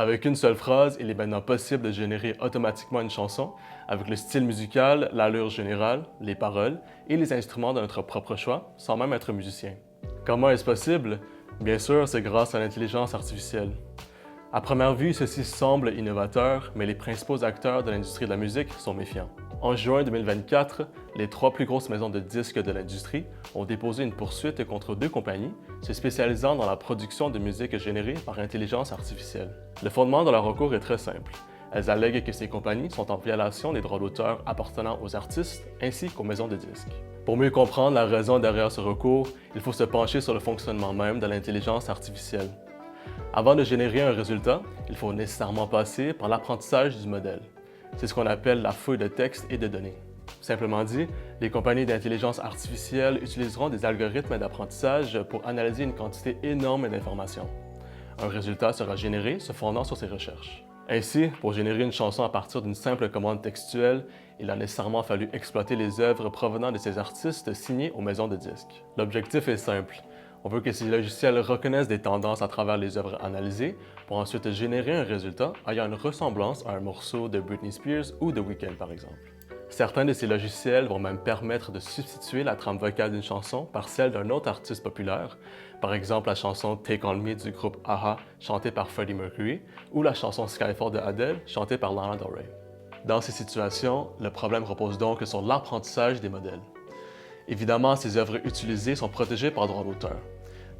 Avec une seule phrase, il est maintenant possible de générer automatiquement une chanson avec le style musical, l'allure générale, les paroles et les instruments de notre propre choix, sans même être musicien. Comment est-ce possible? Bien sûr, c'est grâce à l'intelligence artificielle. À première vue, ceci semble innovateur, mais les principaux acteurs de l'industrie de la musique sont méfiants. En juin 2024, les 3 plus grosses maisons de disques de l'industrie ont déposé une poursuite contre 2 compagnies se spécialisant dans la production de musique générée par intelligence artificielle. Le fondement de leur recours est très simple. Elles allèguent que ces compagnies sont en violation des droits d'auteur appartenant aux artistes ainsi qu'aux maisons de disques. Pour mieux comprendre la raison derrière ce recours, il faut se pencher sur le fonctionnement même de l'intelligence artificielle. Avant de générer un résultat, il faut nécessairement passer par l'apprentissage du modèle. C'est ce qu'on appelle la fouille de texte et de données. Simplement dit, les compagnies d'intelligence artificielle utiliseront des algorithmes d'apprentissage pour analyser une quantité énorme d'informations. Un résultat sera généré se fondant sur ces recherches. Ainsi, pour générer une chanson à partir d'une simple commande textuelle, il a nécessairement fallu exploiter les œuvres provenant de ces artistes signés aux maisons de disques. L'objectif est simple. On veut que ces logiciels reconnaissent des tendances à travers les œuvres analysées pour ensuite générer un résultat ayant une ressemblance à un morceau de Britney Spears ou de Weeknd par exemple. Certains de ces logiciels vont même permettre de substituer la trame vocale d'une chanson par celle d'un autre artiste populaire, par exemple la chanson Take On Me du groupe a-ha chantée par Freddie Mercury ou la chanson Skyfall de Adele chantée par Lana Del Rey. Dans ces situations, le problème repose donc sur l'apprentissage des modèles. Évidemment, ces œuvres utilisées sont protégées par droit d'auteur.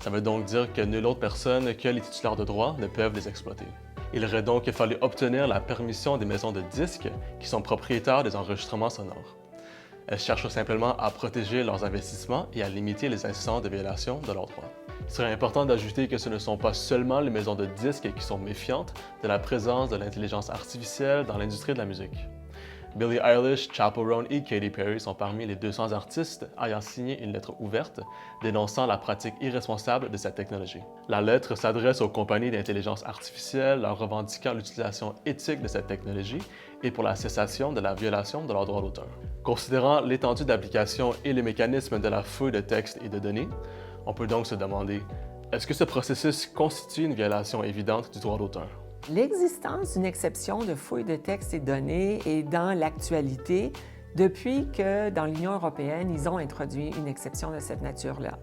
Ça veut donc dire que nulle autre personne que les titulaires de droits ne peuvent les exploiter. Il aurait donc fallu obtenir la permission des maisons de disques qui sont propriétaires des enregistrements sonores. Elles cherchent simplement à protéger leurs investissements et à limiter les incidents de violation de leurs droits. Il serait important d'ajouter que ce ne sont pas seulement les maisons de disques qui sont méfiantes de la présence de l'intelligence artificielle dans l'industrie de la musique. Billie Eilish, Chappell Roan et Katy Perry sont parmi les 200 artistes ayant signé une lettre ouverte dénonçant la pratique irresponsable de cette technologie. La lettre s'adresse aux compagnies d'intelligence artificielle leur revendiquant l'utilisation éthique de cette technologie et pour la cessation de la violation de leurs droits d'auteur. Considérant l'étendue d'application et les mécanismes de la fouille de textes et de données, on peut donc se demander, est-ce que ce processus constitue une violation évidente du droit d'auteur? L'existence d'une exception de fouille de textes et données est dans l'actualité depuis que, dans l'Union européenne, ils ont introduit une exception de cette nature-là.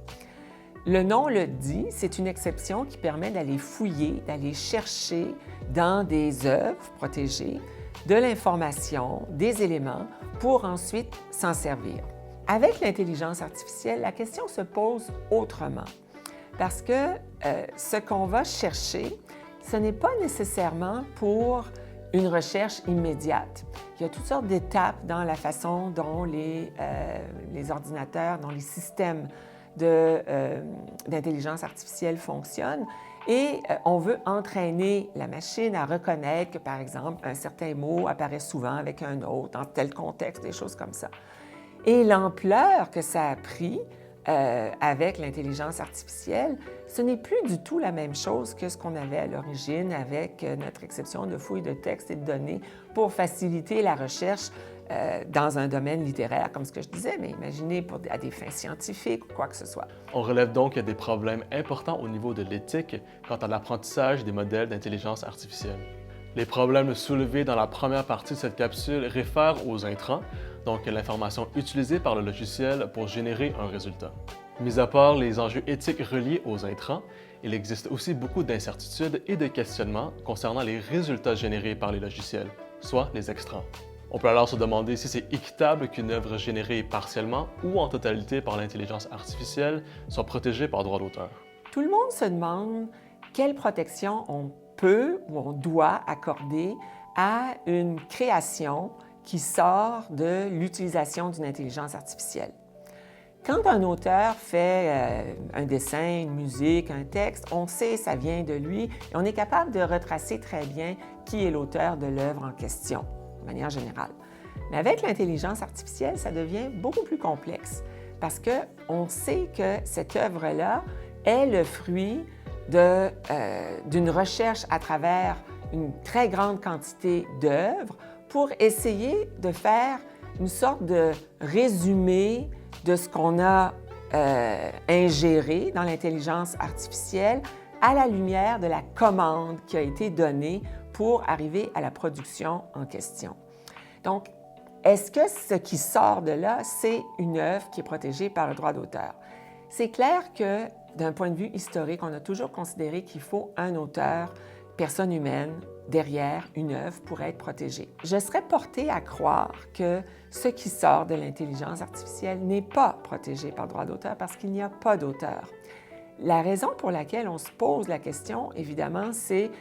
Le nom le dit, c'est une exception qui permet d'aller fouiller, d'aller chercher dans des œuvres protégées de l'information, des éléments, pour ensuite s'en servir. Avec l'intelligence artificielle, la question se pose autrement, parce que ce qu'on va chercher, ce n'est pas nécessairement pour une recherche immédiate. Il y a toutes sortes d'étapes dans la façon dont les ordinateurs, dont les systèmes d'intelligence artificielle fonctionnent et on veut entraîner la machine à reconnaître que, par exemple, un certain mot apparaît souvent avec un autre, dans tel contexte, des choses comme ça. Et l'ampleur que ça a pris avec l'intelligence artificielle, ce n'est plus du tout la même chose que ce qu'on avait à l'origine avec notre exception de fouille de textes et de données pour faciliter la recherche dans un domaine littéraire, comme ce que je disais, mais imaginez à des fins scientifiques ou quoi que ce soit. On relève donc des problèmes importants au niveau de l'éthique quant à l'apprentissage des modèles d'intelligence artificielle. Les problèmes soulevés dans la première partie de cette capsule réfèrent aux intrants, donc l'information utilisée par le logiciel pour générer un résultat. Mis à part les enjeux éthiques reliés aux intrants, il existe aussi beaucoup d'incertitudes et de questionnements concernant les résultats générés par les logiciels, soit les extrants. On peut alors se demander si c'est équitable qu'une œuvre générée partiellement ou en totalité par l'intelligence artificielle soit protégée par droit d'auteur. Tout le monde se demande quelle protection on peut ou on doit accorder à une création qui sort de l'utilisation d'une intelligence artificielle. Quand un auteur fait un dessin, une musique, un texte, on sait ça vient de lui et on est capable de retracer très bien qui est l'auteur de l'œuvre en question, de manière générale. Mais avec l'intelligence artificielle, ça devient beaucoup plus complexe parce qu'on sait que cette œuvre-là est le fruit d'une recherche à travers une très grande quantité d'œuvres pour essayer de faire une sorte de résumé de ce qu'on a ingéré dans l'intelligence artificielle à la lumière de la commande qui a été donnée pour arriver à la production en question. Donc, est-ce que ce qui sort de là, c'est une œuvre qui est protégée par le droit d'auteur? C'est clair que, d'un point de vue historique, on a toujours considéré qu'il faut un auteur, personne humaine, derrière une œuvre pour être protégée. Je serais portée à croire que ce qui sort de l'intelligence artificielle n'est pas protégé par le droit d'auteur parce qu'il n'y a pas d'auteur. La raison pour laquelle on se pose la question, évidemment, c'est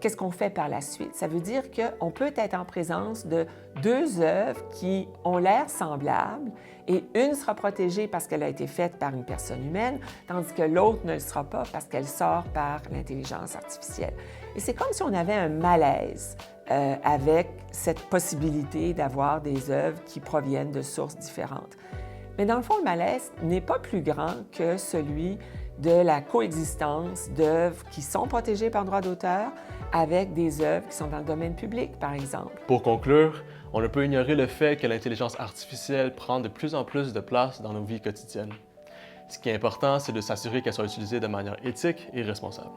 qu'est-ce qu'on fait par la suite? Ça veut dire qu'on peut être en présence de deux œuvres qui ont l'air semblables et une sera protégée parce qu'elle a été faite par une personne humaine, tandis que l'autre ne le sera pas parce qu'elle sort par l'intelligence artificielle. Et c'est comme si on avait un malaise avec cette possibilité d'avoir des œuvres qui proviennent de sources différentes. Mais dans le fond, le malaise n'est pas plus grand que celui de la coexistence d'œuvres qui sont protégées par le droit d'auteur avec des œuvres qui sont dans le domaine public, par exemple. Pour conclure, on ne peut ignorer le fait que l'intelligence artificielle prend de plus en plus de place dans nos vies quotidiennes. Ce qui est important, c'est de s'assurer qu'elle soit utilisée de manière éthique et responsable.